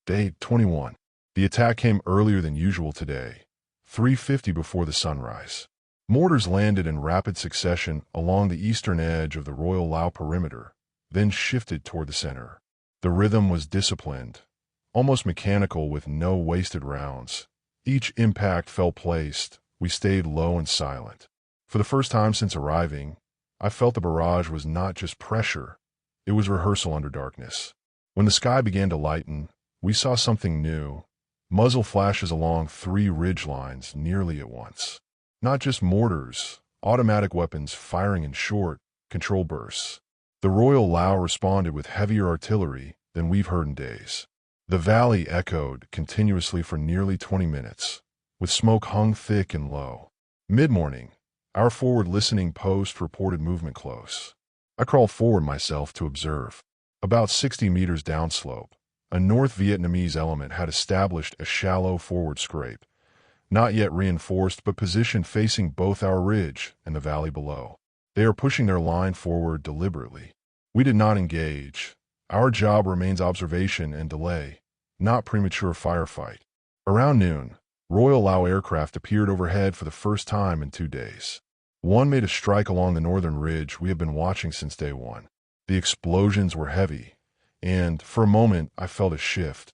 Day 21. The attack came earlier than usual today, 3:50 before the sunrise. Mortars landed in rapid succession along the eastern edge of the Royal Lao perimeter, then shifted toward the center. The rhythm was disciplined, almost mechanical with no wasted rounds. Each impact felt placed. We stayed low and silent. For the first time since arriving, I felt the barrage was not just pressure, it was rehearsal under darkness. When the sky began to lighten, we saw something new. Muzzle flashes along 3 ridge lines nearly at once. Not just mortars, automatic weapons firing in short, control bursts. The Royal Lao responded with heavier artillery than we've heard in days. The valley echoed continuously for nearly 20 minutes, with smoke hung thick and low. Mid-morning, our forward listening post reported movement close. I crawled forward myself to observe. About 60 meters downslope, a North Vietnamese element had established a shallow forward scrape, not yet reinforced but positioned facing both our ridge and the valley below. They are pushing their line forward deliberately. We did not engage. Our job remains observation and delay, not premature firefight. Around noon, Royal Lao aircraft appeared overhead for the first time in 2 days. One made a strike along the northern ridge we have been watching since day one. The explosions were heavy, and for a moment I felt a shift,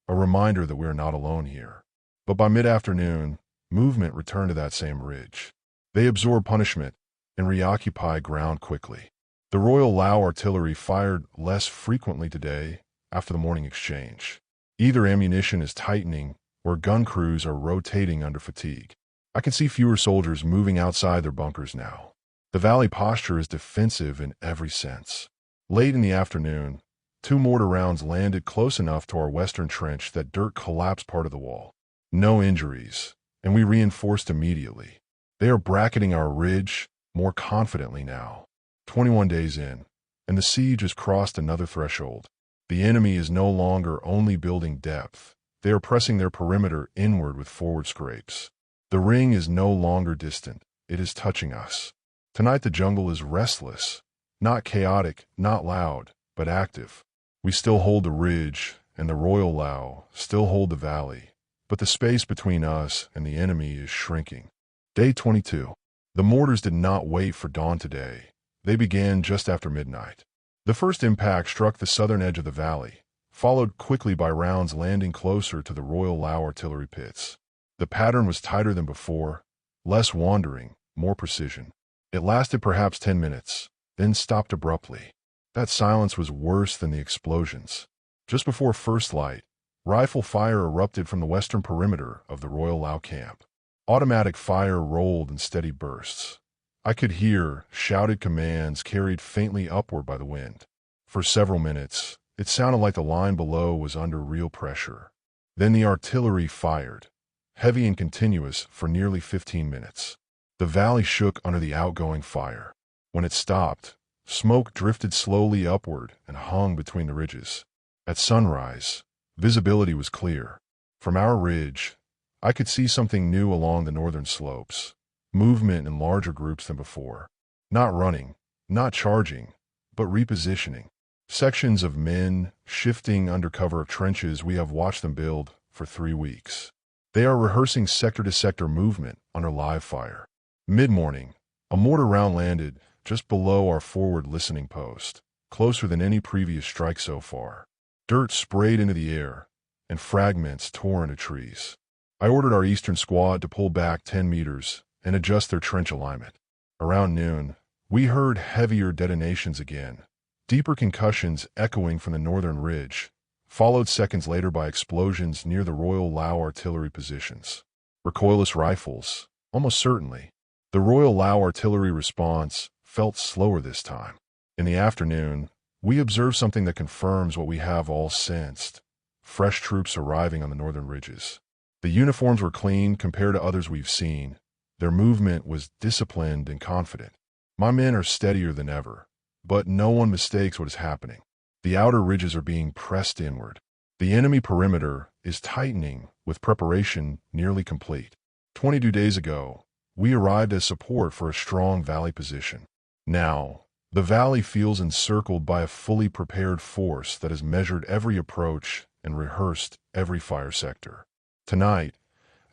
a reminder that we are not alone here. But by mid-afternoon, movement returned to that same ridge. They absorb punishment and reoccupy ground quickly. The Royal Lao artillery fired less frequently today after the morning exchange. Either ammunition is tightening or gun crews are rotating under fatigue. I can see fewer soldiers moving outside their bunkers now. The valley posture is defensive in every sense. Late in the afternoon, 2 mortar rounds landed close enough to our western trench that dirt collapsed part of the wall. No injuries, and we reinforced immediately. They are bracketing our ridge more confidently now. 21 days in, and the siege has crossed another threshold. The enemy is no longer only building depth. They are pressing their perimeter inward with forward scrapes. The ring is no longer distant. It is touching us. Tonight the jungle is restless. Not chaotic, not loud, but active. We still hold the ridge, and the Royal Lao still hold the valley, but the space between us and the enemy is shrinking. Day 22. The mortars did not wait for dawn today. They began just after midnight. The first impact struck the southern edge of the valley, followed quickly by rounds landing closer to the Royal Lao artillery pits. The pattern was tighter than before, less wandering, more precision. It lasted perhaps 10 minutes, then stopped abruptly. That silence was worse than the explosions. Just before first light, rifle fire erupted from the western perimeter of the Royal Lao camp. Automatic fire rolled in steady bursts. I could hear shouted commands carried faintly upward by the wind. For several minutes, it sounded like the line below was under real pressure. Then the artillery fired, heavy and continuous for nearly 15 minutes. The valley shook under the outgoing fire. When it stopped, smoke drifted slowly upward and hung between the ridges. At sunrise, visibility was clear. From our ridge, I could see something new along the northern slopes. Movement in larger groups than before. Not running, not charging, but repositioning. Sections of men shifting under cover of trenches we have watched them build for 3 weeks. They are rehearsing sector-to-sector movement under live fire. Mid-morning, a mortar round landed just below our forward listening post, closer than any previous strike so far. Dirt sprayed into the air, and fragments tore into trees. I ordered our eastern squad to pull back 10 meters and adjust their trench alignment. Around noon, we heard heavier detonations again, deeper concussions echoing from the northern ridge, followed seconds later by explosions near the Royal Lao artillery positions. Recoilless rifles, almost certainly. The Royal Lao artillery response felt slower this time. In the afternoon, we observed something that confirms what we have all sensed. Fresh troops arriving on the northern ridges. The uniforms were clean compared to others we've seen. Their movement was disciplined and confident. My men are steadier than ever, but no one mistakes what is happening. The outer ridges are being pressed inward. The enemy perimeter is tightening with preparation nearly complete. 22 days ago, we arrived as support for a strong valley position. Now, the valley feels encircled by a fully prepared force that has measured every approach and rehearsed every fire sector. Tonight,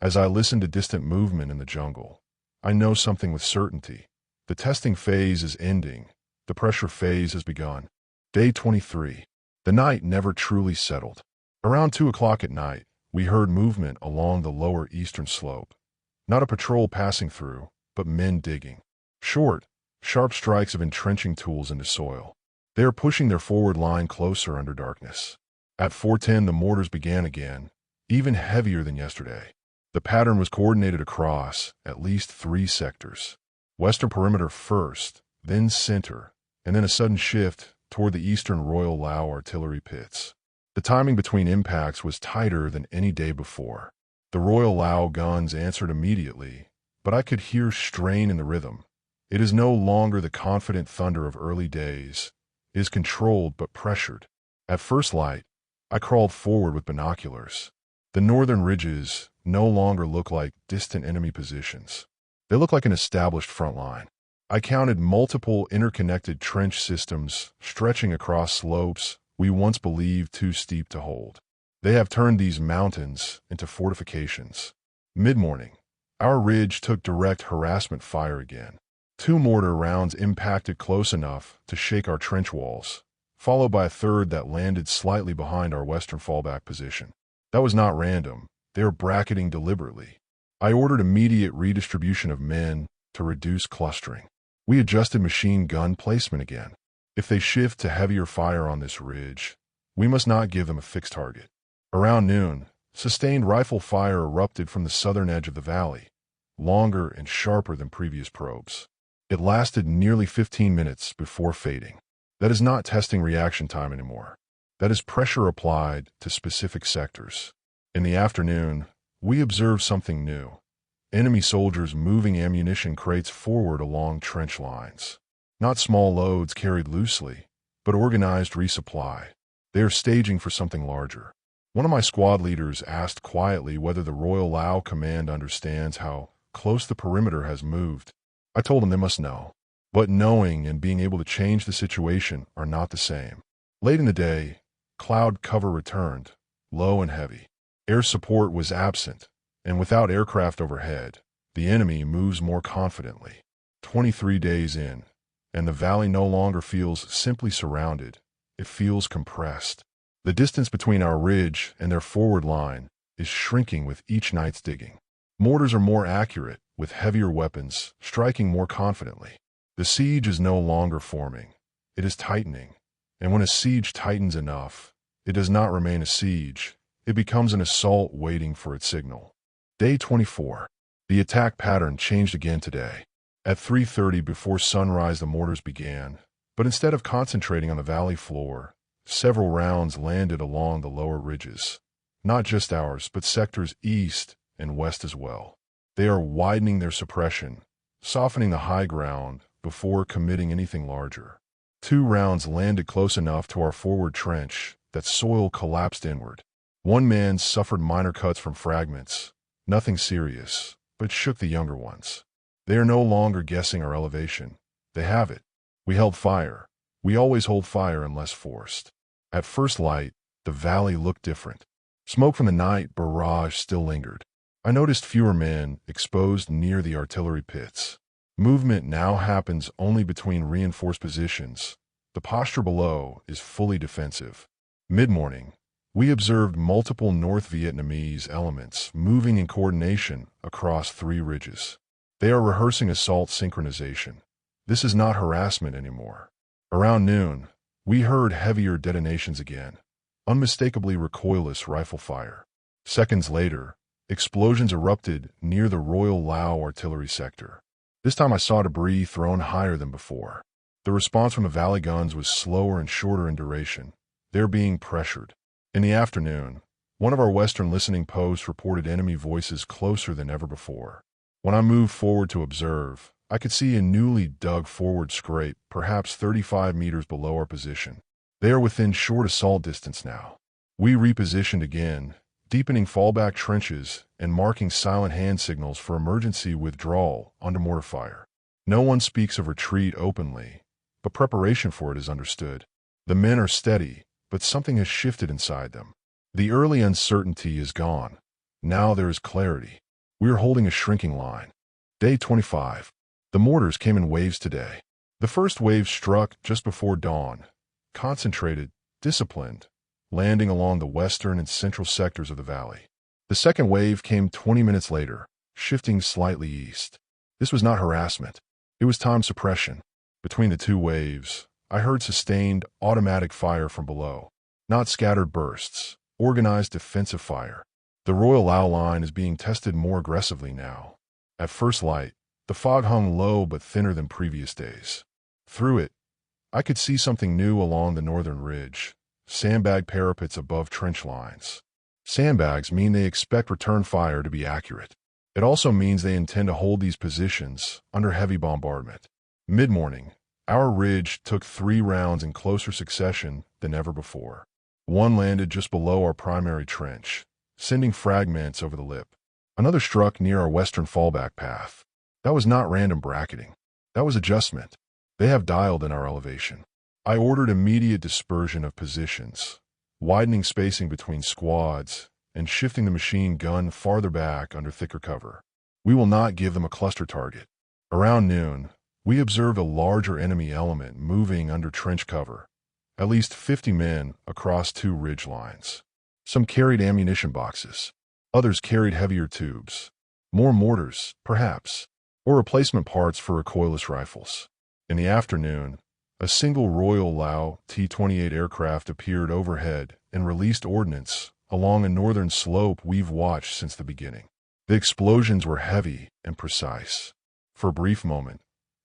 as I listen to distant movement in the jungle, I know something with certainty. The testing phase is ending. The pressure phase has begun. Day 23. The night never truly settled. Around 2 o'clock at night, we heard movement along the lower eastern slope. Not a patrol passing through, but men digging. Short, sharp strikes of entrenching tools into soil. They are pushing their forward line closer under darkness. At 4:10, the mortars began again, even heavier than yesterday. The pattern was coordinated across at least 3 sectors. Western perimeter first, then center, and then a sudden shift toward the eastern Royal Lao artillery pits. The timing between impacts was tighter than any day before. The Royal Lao guns answered immediately, but I could hear strain in the rhythm. It is no longer the confident thunder of early days. It is controlled but pressured. At first light, I crawled forward with binoculars. The northern ridges no longer look like distant enemy positions. They look like an established front line. I counted multiple interconnected trench systems stretching across slopes we once believed too steep to hold. They have turned these mountains into fortifications. Mid-morning, our ridge took direct harassment fire again. 2 mortar rounds impacted close enough to shake our trench walls, followed by a third that landed slightly behind our western fallback position. That was not random. They were bracketing deliberately. I ordered immediate redistribution of men to reduce clustering. We adjusted machine gun placement again. If they shift to heavier fire on this ridge, we must not give them a fixed target. Around noon, sustained rifle fire erupted from the southern edge of the valley, longer and sharper than previous probes. It lasted nearly 15 minutes before fading. That is not testing reaction time anymore. That is pressure applied to specific sectors. In the afternoon, we observed something new. Enemy soldiers moving ammunition crates forward along trench lines. Not small loads carried loosely, but organized resupply. They are staging for something larger. One of my squad leaders asked quietly whether the Royal Lao Command understands how close the perimeter has moved. I told him they must know. But knowing and being able to change the situation are not the same. Late in the day, cloud cover returned, low and heavy. Air support was absent, and without aircraft overhead, the enemy moves more confidently. 23 days in, and the valley no longer feels simply surrounded. It feels compressed. The distance between our ridge and their forward line is shrinking with each night's digging. Mortars are more accurate, with heavier weapons, striking more confidently. The siege is no longer forming. It is tightening. And when a siege tightens enough, it does not remain a siege. It becomes an assault waiting for its signal. Day 24. The attack pattern changed again today. At 3:30 before sunrise, the mortars began, but instead of concentrating on the valley floor, several rounds landed along the lower ridges. Not just ours, but sectors east and west as well. They are widening their suppression, softening the high ground before committing anything larger. 2 rounds landed close enough to our forward trench that soil collapsed inward. One man suffered minor cuts from fragments, nothing serious, but shook the younger ones. They are no longer guessing our elevation. They have it. We held fire. We always hold fire unless forced. At first light, the valley looked different. Smoke from the night barrage still lingered. I noticed fewer men exposed near the artillery pits. Movement now happens only between reinforced positions. The posture below is fully defensive. Mid-morning, we observed multiple North Vietnamese elements moving in coordination across 3 ridges. They are rehearsing assault synchronization. This is not harassment anymore. Around noon, we heard heavier detonations again, unmistakably recoilless rifle fire. Seconds later, explosions erupted near the Royal Lao artillery sector. This time I saw debris thrown higher than before. The response from the valley guns was slower and shorter in duration. They're being pressured. In the afternoon, one of our western listening posts reported enemy voices closer than ever before. When I moved forward to observe, I could see a newly dug forward scrape, perhaps 35 meters below our position. They are within short assault distance now. We repositioned again, deepening fallback trenches and marking silent hand signals for emergency withdrawal under mortar fire. No one speaks of retreat openly, but preparation for it is understood. The men are steady, but something has shifted inside them. The early uncertainty is gone. Now there is clarity. We are holding a shrinking line. Day 25. The mortars came in waves today. The first wave struck just before dawn, concentrated, disciplined, landing along the western and central sectors of the valley. The second wave came 20 minutes later, shifting slightly east. This was not harassment. It was time suppression. Between the two waves, I heard sustained, automatic fire from below. Not scattered bursts, organized defensive fire. The Royal Lao line is being tested more aggressively now. At first light, the fog hung low but thinner than previous days. Through it, I could see something new along the northern ridge, sandbag parapets above trench lines. Sandbags mean they expect return fire to be accurate. It also means they intend to hold these positions under heavy bombardment. Mid-morning, our ridge took 3 rounds in closer succession than ever before. One landed just below our primary trench, sending fragments over the lip. Another struck near our western fallback path. That was not random bracketing. That was adjustment. They have dialed in our elevation. I ordered immediate dispersion of positions, widening spacing between squads, and shifting the machine gun farther back under thicker cover. We will not give them a cluster target. Around noon, we observed a larger enemy element moving under trench cover, at least 50 men across 2 ridge lines. Some carried ammunition boxes. Others carried heavier tubes. More mortars, perhaps, or replacement parts for recoilless rifles. In the afternoon, a single Royal Lao T-28 aircraft appeared overhead and released ordnance along a northern slope we've watched since the beginning. The explosions were heavy and precise. For a brief moment,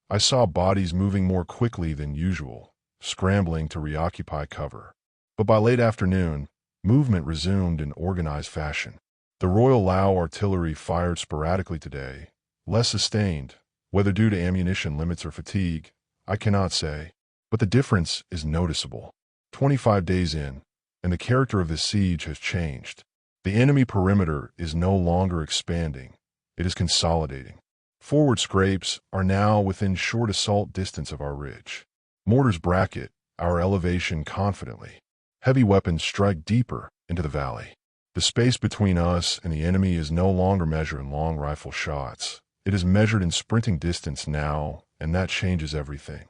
I saw bodies moving more quickly than usual, scrambling to reoccupy cover. But by late afternoon, movement resumed in organized fashion. The Royal Lao artillery fired sporadically today, less sustained, whether due to ammunition limits or fatigue, I cannot say. But the difference is noticeable. 25 days in, and the character of this siege has changed. The enemy perimeter is no longer expanding. It is consolidating. Forward scrapes are now within short assault distance of our ridge. Mortars bracket our elevation confidently. Heavy weapons strike deeper into the valley. The space between us and the enemy is no longer measured in long rifle shots. It is measured in sprinting distance now, and that changes everything.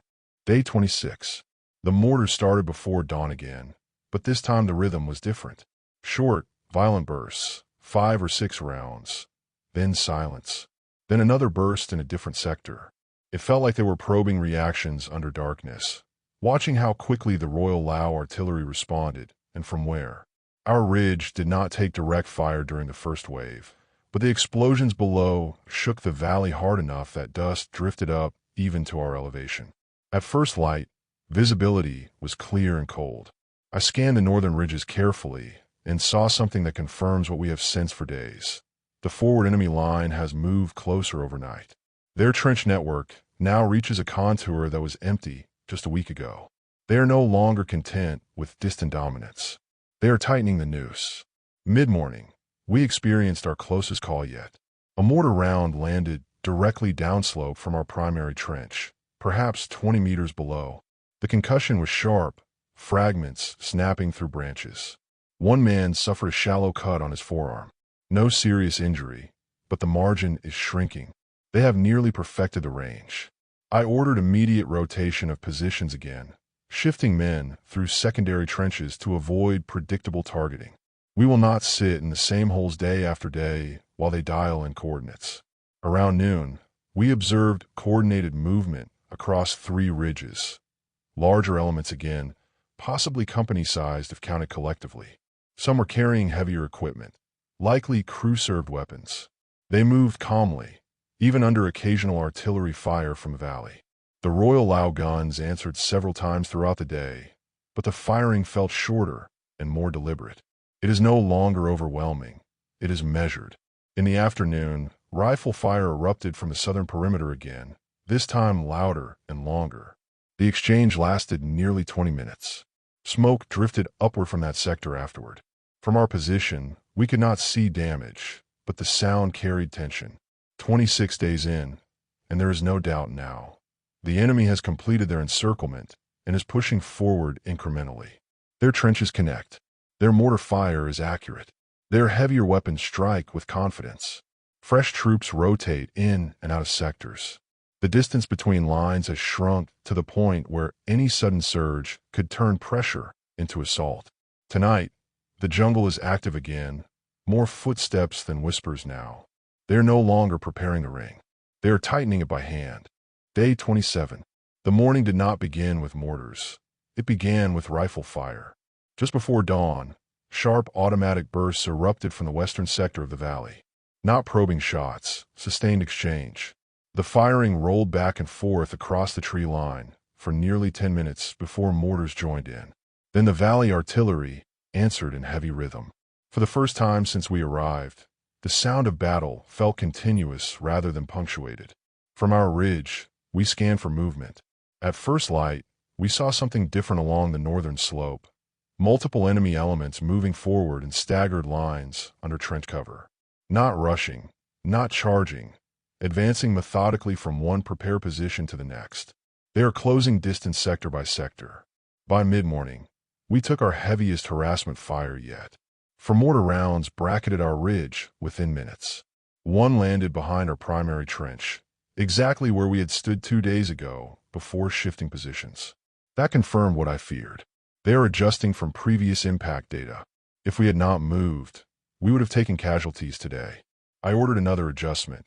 Day 26. The mortars started before dawn again, but this time the rhythm was different. Short, violent bursts, 5 or 6 rounds, then silence, then another burst in a different sector. It felt like they were probing reactions under darkness, watching how quickly the Royal Lao artillery responded, and from where. Our ridge did not take direct fire during the first wave, but the explosions below shook the valley hard enough that dust drifted up even to our elevation. At first light, visibility was clear and cold. I scanned the northern ridges carefully and saw something that confirms what we have sensed for days. The forward enemy line has moved closer overnight. Their trench network now reaches a contour that was empty just a week ago. They are no longer content with distant dominance. They are tightening the noose. Mid-morning, we experienced our closest call yet. A mortar round landed directly downslope from our primary trench, perhaps 20 meters below. The concussion was sharp, fragments snapping through branches. One man suffered a shallow cut on his forearm. No serious injury, but the margin is shrinking. They have nearly perfected the range. I ordered immediate rotation of positions again, shifting men through secondary trenches to avoid predictable targeting. We will not sit in the same holes day after day while they dial in coordinates. Around noon, we observed coordinated movement across 3 ridges. Larger elements again, possibly company-sized if counted collectively. Some were carrying heavier equipment, likely crew-served weapons. They moved calmly, even under occasional artillery fire from the valley. The Royal Lao guns answered several times throughout the day, but the firing felt shorter and more deliberate. It is no longer overwhelming. It is measured. In the afternoon, rifle fire erupted from the southern perimeter again, this time louder and longer. The exchange lasted nearly 20 minutes. Smoke drifted upward from that sector afterward. From our position, we could not see damage, but the sound carried tension. 26 days in, and there is no doubt now. The enemy has completed their encirclement and is pushing forward incrementally. Their trenches connect. Their mortar fire is accurate. Their heavier weapons strike with confidence. Fresh troops rotate in and out of sectors. The distance between lines has shrunk to the point where any sudden surge could turn pressure into assault. Tonight, the jungle is active again, more footsteps than whispers now. They are no longer preparing the ring. They are tightening it by hand. Day 27. The morning did not begin with mortars. It began with rifle fire. Just before dawn, sharp automatic bursts erupted from the western sector of the valley. Not probing shots, sustained exchange. The firing rolled back and forth across the tree line for nearly 10 minutes before mortars joined in. Then the valley artillery answered in heavy rhythm. For the first time since we arrived, the sound of battle felt continuous rather than punctuated. From our ridge, we scanned for movement. At first light, we saw something different along the northern slope. Multiple enemy elements moving forward in staggered lines under trench cover. Not rushing, not charging, advancing methodically from one prepared position to the next. They are closing distance sector by sector. By mid-morning, we took our heaviest harassment fire yet. For mortar rounds bracketed our ridge within minutes. One landed behind our primary trench, exactly where we had stood 2 days ago before shifting positions. That confirmed what I feared. They are adjusting from previous impact data. If we had not moved, we would have taken casualties today. I ordered another adjustment.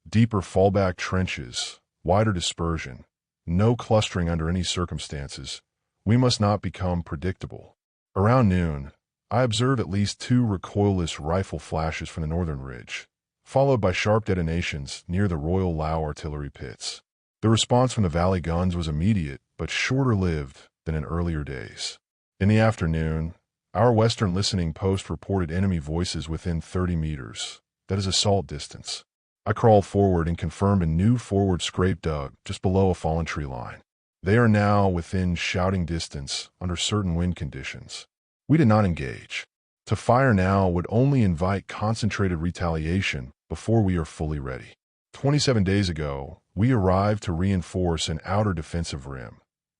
Deeper fallback trenches, wider dispersion, no clustering under any circumstances. We must not become predictable. Around noon, I observed at least 2 recoilless rifle flashes from the northern ridge, followed by sharp detonations near the Royal Lao artillery pits. The response from the valley guns was immediate but shorter-lived than in earlier days. In the afternoon, our western listening post reported enemy voices within 30 meters. That is assault distance. I crawled forward and confirmed a new forward scrape dug just below a fallen tree line. They are now within shouting distance under certain wind conditions. We did not engage. To fire now would only invite concentrated retaliation before we are fully ready. 27 days ago, we arrived to reinforce an outer defensive rim.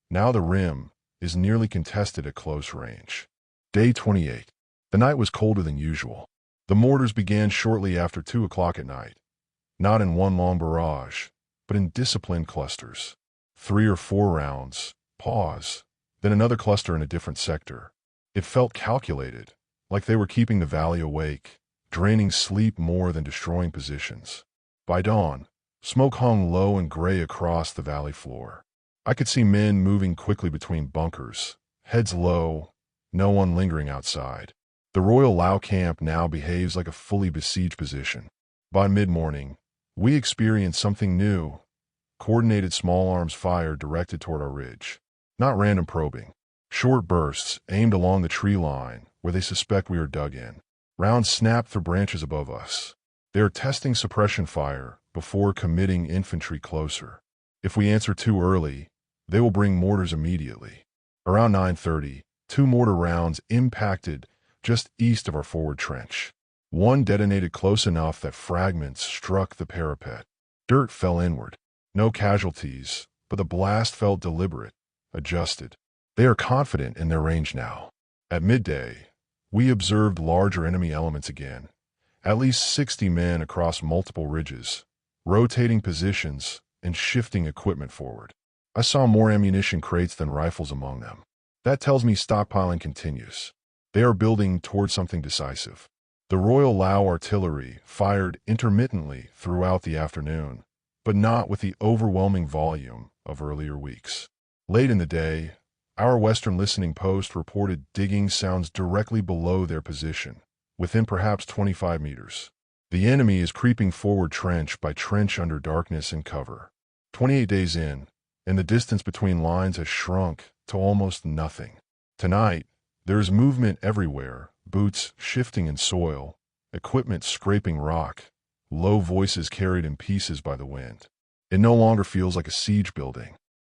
Now the rim is nearly contested at close range. Day 28. The night was colder than usual. The mortars began shortly after 2 o'clock at night. Not in one long barrage, but in disciplined clusters. 3 or 4 rounds, pause, then another cluster in a different sector. It felt calculated, like they were keeping the valley awake, draining sleep more than destroying positions. By dawn, smoke hung low and gray across the valley floor. I could see men moving quickly between bunkers, heads low, no one lingering outside. The Royal Lao camp now behaves like a fully besieged position. By mid-morning, we experienced something new. Coordinated small arms fire directed toward our ridge. Not random probing. Short bursts aimed along the tree line where they suspect we are dug in. Rounds snap through branches above us. They are testing suppression fire before committing infantry closer. If we answer too early, they will bring mortars immediately. Around 9:30, 2 mortar rounds impacted just east of our forward trench. One detonated close enough that fragments struck the parapet. Dirt fell inward. No casualties, but the blast felt deliberate, adjusted. They are confident in their range now. At midday, we observed larger enemy elements again. At least 60 men across multiple ridges, rotating positions and shifting equipment forward. I saw more ammunition crates than rifles among them. That tells me stockpiling continues. They are building toward something decisive. The Royal Lao artillery fired intermittently throughout the afternoon, but not with the overwhelming volume of earlier weeks. Late in the day, our western listening post reported digging sounds directly below their position, within perhaps 25 meters. The enemy is creeping forward trench by trench under darkness and cover. 28 days in, and the distance between lines has shrunk to almost nothing. Tonight, there is movement everywhere, boots shifting in soil, equipment scraping rock, low voices carried in pieces by the wind. It no longer feels like a siege building.